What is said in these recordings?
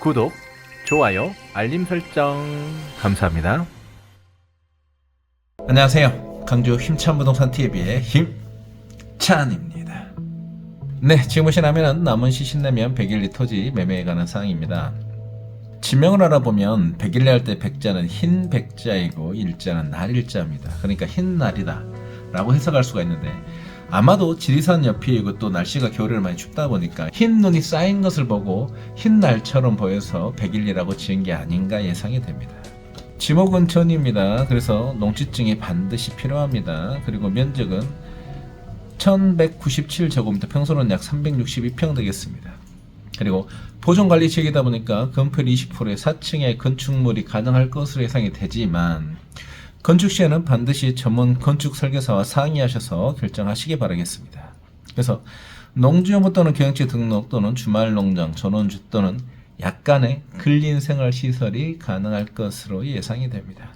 구독, 좋아요, 알림 설정 감사합니다. 안녕하세요. 강주 힘찬 부동산 TV의 힘찬입니다. 네, 지금 보신 화면은 남원시 신라면 101리 토지 매매에 관한 사항입니다. 지명을 알아보면 101리 할 때 백자는 흰 백자이고 일자는 날일자입니다. 그러니까 흰날이다 라고 해석할 수가 있는데, 아마도 지리산 옆이고 또 날씨가 겨울에 많이 춥다 보니까 흰 눈이 쌓인 것을 보고 흰 날처럼 보여서 101리라고 지은 게 아닌가 예상이 됩니다. 지목은 전입니다. 그래서 농지증이 반드시 필요합니다. 그리고 면적은 1197제곱미터, 평수는 약 362평 되겠습니다. 그리고 보존관리 지역이다 보니까 건폐율 20%의 4층의 건축물이 가능할 것으로 예상이 되지만, 건축 시에는 반드시 전문 건축 설계사와 상의하셔서 결정하시기 바라겠습니다. 그래서 농지용부 또는 경영지 등록 또는 주말 농장, 전원주 또는 약간의 근린 생활 시설이 가능할 것으로 예상이 됩니다.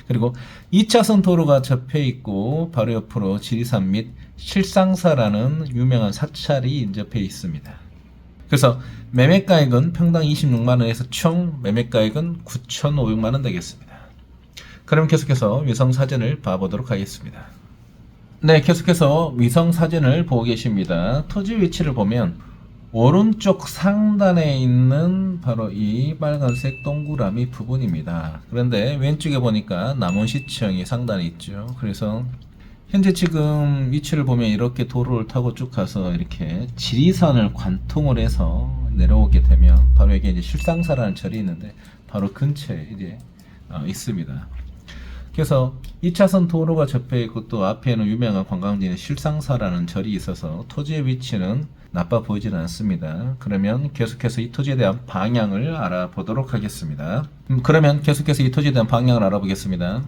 그리고 2차선 도로가 접해 있고 바로 옆으로 지리산 및 실상사라는 유명한 사찰이 인접해 있습니다. 그래서 매매가액은 평당 26만원에서 총 매매가액은 9,500만원 되겠습니다. 그럼 계속해서 위성사진을 봐보도록 하겠습니다. 네, 계속해서 위성사진을 보고 계십니다. 토지 위치를 보면 오른쪽 상단에 있는 바로 이 빨간색 동그라미 부분입니다. 그런데 왼쪽에 보니까 남원시청이 상단에 있죠. 그래서 현재 지금 위치를 보면 이렇게 도로를 타고 쭉 가서 이렇게 지리산을 관통을 해서 내려오게 되면 바로 여기 이제 실상사라는 절이 있는데 바로 근처에 이제 있습니다. 그래서 2차선 도로가 접해 있고 또 앞에는 유명한 관광지인 실상사라는 절이 있어서 토지의 위치는 나빠 보이지는 않습니다. 그러면 계속해서 이 토지에 대한 방향을 알아보도록 하겠습니다. 그러면 계속해서 이 토지에 대한 방향을 알아보겠습니다.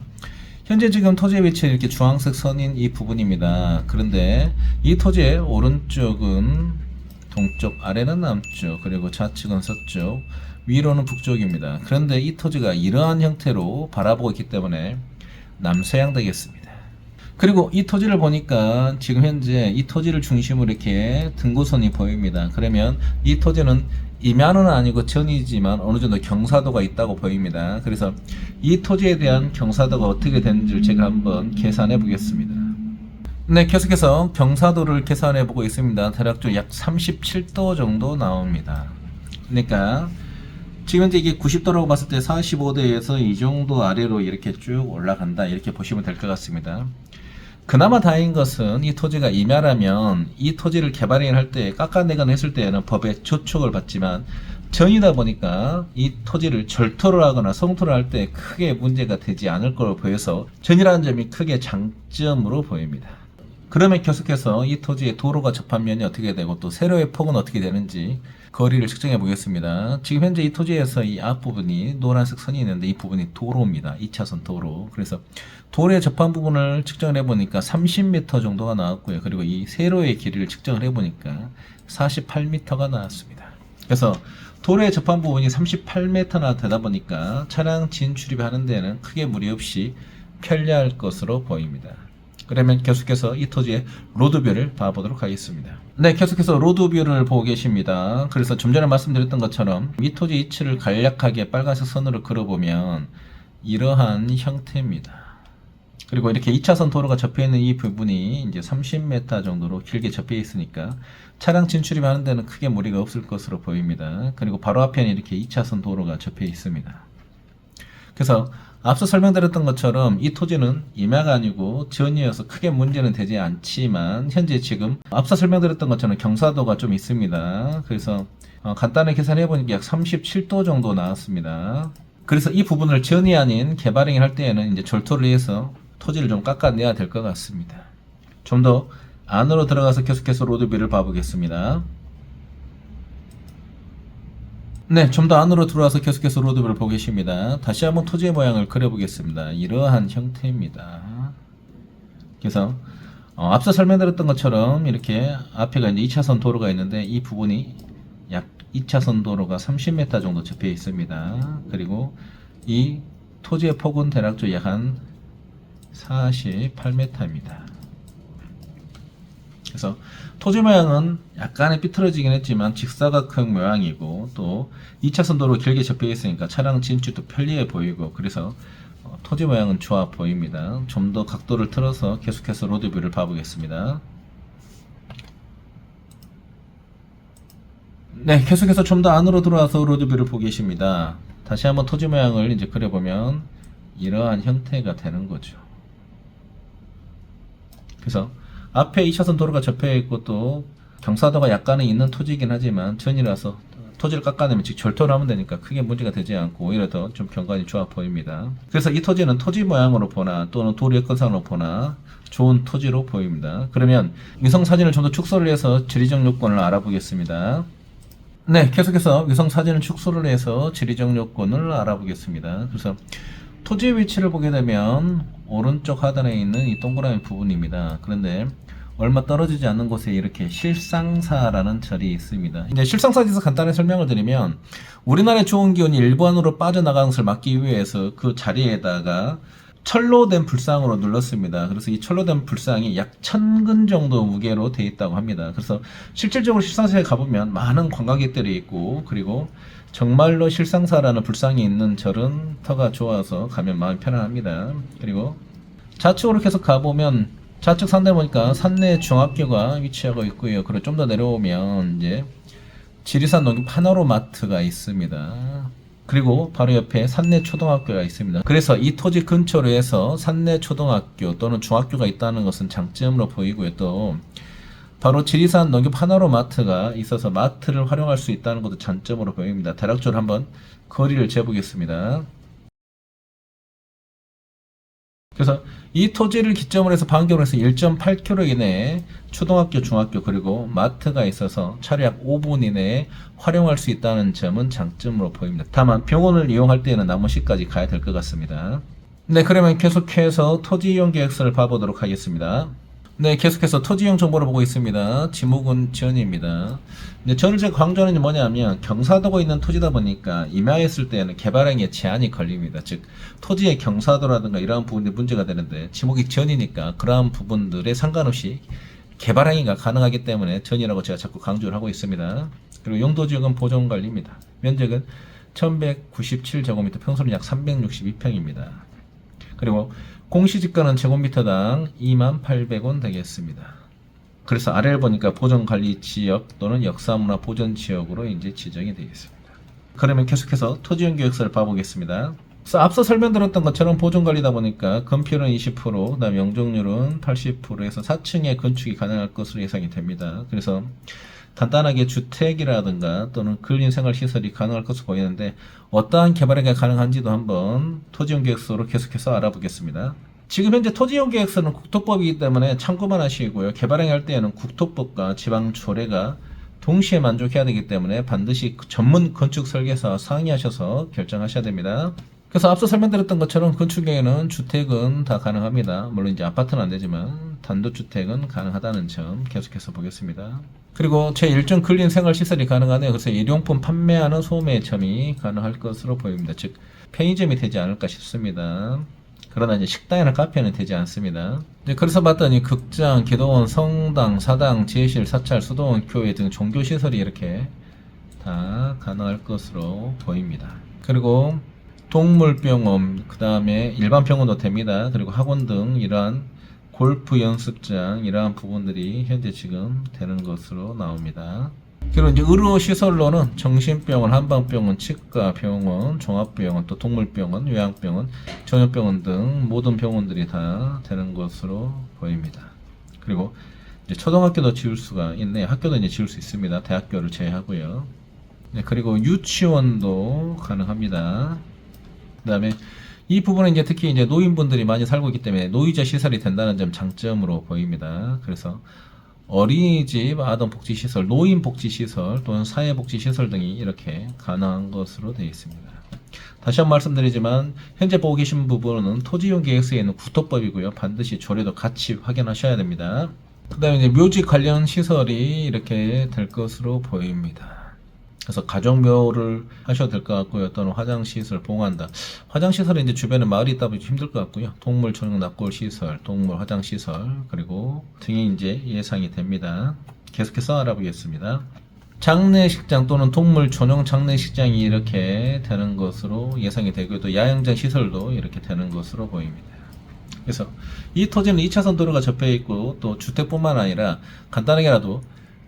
현재 지금 토지의 위치는 이렇게 주황색 선인 이 부분입니다. 그런데 이 토지의 오른쪽은 동쪽, 아래는 남쪽, 그리고 좌측은 서쪽, 위로는 북쪽입니다. 그런데 이 토지가 이러한 형태로 바라보고 있기 때문에 남서양 되겠습니다. 그리고 이 토지를 보니까 지금 현재 이 토지를 중심으로 이렇게 등고선이 보입니다. 그러면 이 토지는 임야는 아니고 전이지만 어느 정도 경사도가 있다고 보입니다. 그래서 이 토지에 대한 경사도가 어떻게 되는지를 제가 한번 계산해 보겠습니다. 네, 계속해서 경사도를 계산해 보고 있습니다. 대략적으로 약 37도 정도 나옵니다. 그러니까 지금 현재 이게 90도라고 봤을 때 45도에서 이 정도 아래로 이렇게 쭉 올라간다, 이렇게 보시면 될 것 같습니다. 그나마 다행인 것은 이 토지가 임야라면 이 토지를 개발을 할 때 깎아내거나 했을 때에는 법의 조촉을 받지만, 전이다 보니까 이 토지를 절토를 하거나 성토를 할 때 크게 문제가 되지 않을 걸로 보여서 전이라는 점이 크게 장점으로 보입니다. 그러면 계속해서 이 토지의 도로가 접한 면이 어떻게 되고 또 세로의 폭은 어떻게 되는지 거리를 측정해 보겠습니다. 지금 현재 이 토지에서 이 앞부분이 노란색 선이 있는데 이 부분이 도로입니다. 2차선 도로. 그래서 도로에 접한 부분을 측정을 해보니까 30m 정도가 나왔고요. 그리고 이 세로의 길이를 측정을 해보니까 48m가 나왔습니다. 그래서 도로에 접한 부분이 38m나 되다 보니까 차량 진출입하는 데는 크게 무리 없이 편리할 것으로 보입니다. 그러면 계속해서 이 토지의 로드뷰를 봐보도록 하겠습니다. 네, 계속해서 로드뷰를 보고 계십니다. 그래서 좀 전에 말씀드렸던 것처럼 이 토지 위치를 간략하게 빨간색 선으로 그려보면 이러한 형태입니다. 그리고 이렇게 2차선 도로가 접해 있는 이 부분이 이제 30m 정도로 길게 접해 있으니까 차량 진출입하는 데는 크게 무리가 없을 것으로 보입니다. 그리고 바로 앞에는 이렇게 2차선 도로가 접해 있습니다. 그래서 앞서 설명드렸던 것처럼 이 토지는 임야가 아니고 전이어서 크게 문제는 되지 않지만, 현재 지금 앞서 설명드렸던 것처럼 경사도가 좀 있습니다. 그래서 간단하게 계산해 보니까 약 37도 정도 나왔습니다. 그래서 이 부분을 전이 아닌 개발행위 할 때에는 이제 절토를 해서 토지를 좀 깎아내야 될 것 같습니다. 좀 더 안으로 들어가서 계속해서 로드뷰를 봐보겠습니다. 네, 좀 더 안으로 들어와서 계속해서 로드뷰를 보고 계십니다. 다시 한번 토지의 모양을 그려보겠습니다. 이러한 형태입니다. 그래서 앞서 설명드렸던 것처럼 이렇게 앞에가 이제 2차선 도로가 있는데 이 부분이 약 2차선 도로가 30m 정도 접해 있습니다. 그리고 이 토지의 폭은 대략적으로 약 한 48m입니다. 그래서 토지 모양은 약간의 삐뚤어지긴 했지만 직사각형 모양이고 또 2차선 도로 길게 접해 있으니까 차량 진출도 편리해 보이고 그래서 토지 모양은 좋아 보입니다. 좀 더 각도를 틀어서 계속해서 로드뷰를 봐보겠습니다. 네, 계속해서 좀 더 안으로 들어와서 로드뷰를 보고 계십니다. 다시 한번 토지 모양을 이제 그려보면 이러한 형태가 되는 거죠. 그래서 앞에 2차선 도로가 접해 있고 또 경사도가 약간은 있는 토지이긴 하지만 전이라서 토지를 깎아내면 즉 절토를 하면 되니까 크게 문제가 되지 않고 오히려 더 좀 경관이 좋아 보입니다. 그래서 이 토지는 토지 모양으로 보나 또는 도로 여건상으로 보나 좋은 토지로 보입니다. 그러면 위성 사진을 좀 더 축소를 해서 지리적 요건을 알아보겠습니다. 네, 계속해서 위성 사진을 축소를 해서 지리적 요건을 알아보겠습니다. 그래서 토지 위치를 보게 되면 오른쪽 하단에 있는 이 동그라미 부분입니다. 그런데 얼마 떨어지지 않는 곳에 이렇게 실상사라는 절이 있습니다. 이제 실상사에 대해서 간단히 설명을 드리면 우리나라의 좋은 기운이 일본으로 빠져나가는 것을 막기 위해서 그 자리에다가 철로 된 불상으로 눌렀습니다. 그래서 이 철로 된 불상이 약 1000근 정도 무게로 되어 있다고 합니다. 그래서 실질적으로 실상사에 가보면 많은 관광객들이 있고 그리고 정말로 실상사라는 불상이 있는 절은 터가 좋아서 가면 마음이 편안합니다. 그리고 좌측으로 계속 가보면 좌측 산대 보니까 산내 중학교가 위치하고 있고요. 그리고 좀 더 내려오면 이제 지리산 농협 파노로마트가 있습니다. 그리고 바로 옆에 산내 초등학교가 있습니다. 그래서 이 토지 근처로 해서 산내 초등학교 또는 중학교가 있다는 것은 장점으로 보이고요. 또 바로 지리산 농협 하나로마트가 있어서 마트를 활용할 수 있다는 것도 장점으로 보입니다. 대략적으로 한번 거리를 재보겠습니다. 그래서 이 토지를 기점으로 해서 반경으로 해서 1.8km 이내에 초등학교, 중학교 그리고 마트가 있어서 차로 약 5분 이내에 활용할 수 있다는 점은 장점으로 보입니다. 다만 병원을 이용할 때는 남원시까지 가야 될 것 같습니다. 네, 그러면 계속해서 토지 이용 계획서를 봐보도록 하겠습니다. 네, 계속해서 토지 이용 정보를 보고 있습니다. 지목은 전입니다. 저는 제가 강조하는 게 뭐냐면 경사도가 있는 토지다 보니까 임야했을 때는 개발행위에 제한이 걸립니다. 즉 토지의 경사도라든가 이러한 부분이 문제가 되는데 지목이 전이니까 그러한 부분들에 상관없이 개발행위가 가능하기 때문에 전이라고 제가 자꾸 강조를 하고 있습니다. 그리고 용도지역은 보존관리입니다. 면적은 1197제곱미터, 평수는 약 362평입니다. 그리고 공시지가는 제곱미터당 28,000원 되겠습니다. 그래서 아래를 보니까 보존관리지역 또는 역사문화 보존지역으로 이제 지정이 되겠습니다. 그러면 계속해서 토지용 계획서를 봐보겠습니다. 그래서 앞서 설명드렸던 것처럼 보존관리다 보니까 건폐율은 20%, 그다음 용적률은 80%에서 4층에 건축이 가능할 것으로 예상이 됩니다. 그래서 간단하게 주택이라든가 또는 근린생활시설이 가능할 것으로 보이는데 어떠한 개발이 가능한지도 한번 토지용 계획서로 계속해서 알아보겠습니다. 지금 현재 토지용 계획서는 국토법이기 때문에 참고만 하시고요. 개발할 때에는 국토법과 지방조례가 동시에 만족해야 되기 때문에 반드시 전문 건축 설계사와 상의하셔서 결정하셔야 됩니다. 그래서 앞서 설명드렸던 것처럼 건축에는 주택은 다 가능합니다. 물론 이제 아파트는 안 되지만 단독주택은 가능하다는 점 계속해서 보겠습니다. 그리고 제1종 근린 생활시설이 가능하네요. 그래서 일용품 판매하는 소매점이 가능할 것으로 보입니다. 즉 편의점이 되지 않을까 싶습니다. 그러나 이제 식당이나 카페는 되지 않습니다. 그래서 봤더니 극장, 기도원, 성당, 사당, 지혜실, 사찰, 수도원, 교회 등 종교시설이 이렇게 다 가능할 것으로 보입니다. 그리고 동물병원, 그 다음에 일반 병원도 됩니다. 그리고 학원 등 이러한 골프 연습장, 이러한 부분들이 현재 지금 되는 것으로 나옵니다. 그리고 이제 의료시설로는 정신병원, 한방병원, 치과, 병원, 종합병원, 또 동물병원, 요양병원, 전염병원 등 모든 병원들이 다 되는 것으로 보입니다. 그리고 이제 초등학교도 지을 수가 있네요. 학교도 이제 지을 수 있습니다. 대학교를 제외하고요. 네, 그리고 유치원도 가능합니다. 그 다음에 이 부분은 이제 특히 이제 노인분들이 많이 살고 있기 때문에 노이자 시설이 된다는 점 장점으로 보입니다. 그래서 어린이집, 아동복지시설, 노인복지시설 또는 사회복지시설 등이 이렇게 가능한 것으로 되어 있습니다. 다시 한번 말씀드리지만 현재 보고 계신 부분은 토지용 계획서에 있는 국토법이고요. 반드시 조례도 같이 확인하셔야 됩니다. 그 다음에 이제 묘지 관련 시설이 이렇게 될 것으로 보입니다. 그래서 가정묘를 하셔도 될 것 같고요. 또는 화장시설 봉한다. 화장시설은 이제 주변에 마을이 있다 보니 힘들 것 같고요. 동물 전용 납골 시설, 동물 화장시설, 그리고 등이 이제 예상이 됩니다. 계속해서 알아보겠습니다. 장례식장 또는 동물 전용 장례식장이 이렇게 되는 것으로 예상이 되고, 또 야영장 시설도 이렇게 되는 것으로 보입니다. 그래서 이 토지는 2차선 도로가 접해 있고, 또 주택뿐만 아니라 간단하게라도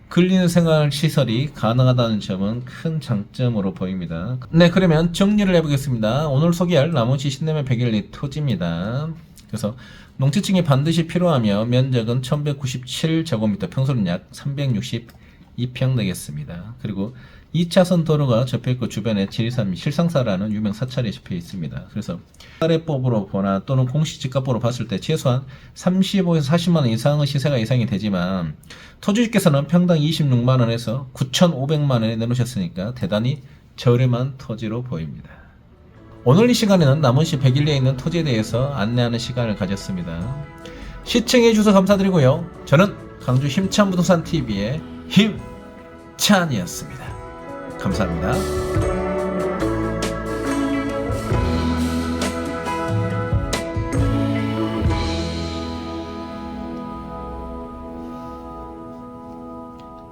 근린 생활 시설이 가능하다는 점은 큰 장점으로 보입니다. 네, 그러면 정리를 해보겠습니다. 오늘 소개할 나무시 신내면 101리 토지입니다. 그래서 농지층이 반드시 필요하며 면적은 1197제곱미터, 평수는 약 362평 되겠습니다. 그리고 2차선 도로가 접해있고 주변에 지리산 실상사라는 유명 사찰이 접해 있습니다. 그래서 사례법으로 보나 또는 공시 집값으로 봤을 때 최소한 35에서 40만원 이상의 시세가 예상이 되지만, 토지주께서는 평당 26만원에서 9,500만원에 내놓으셨으니까 대단히 저렴한 토지로 보입니다. 오늘 이 시간에는 남원시 101리에 있는 토지에 대해서 안내하는 시간을 가졌습니다. 시청해주셔서 감사드리고요. 저는 강주 힘찬부동산TV의 힘찬이었습니다. 감사합니다.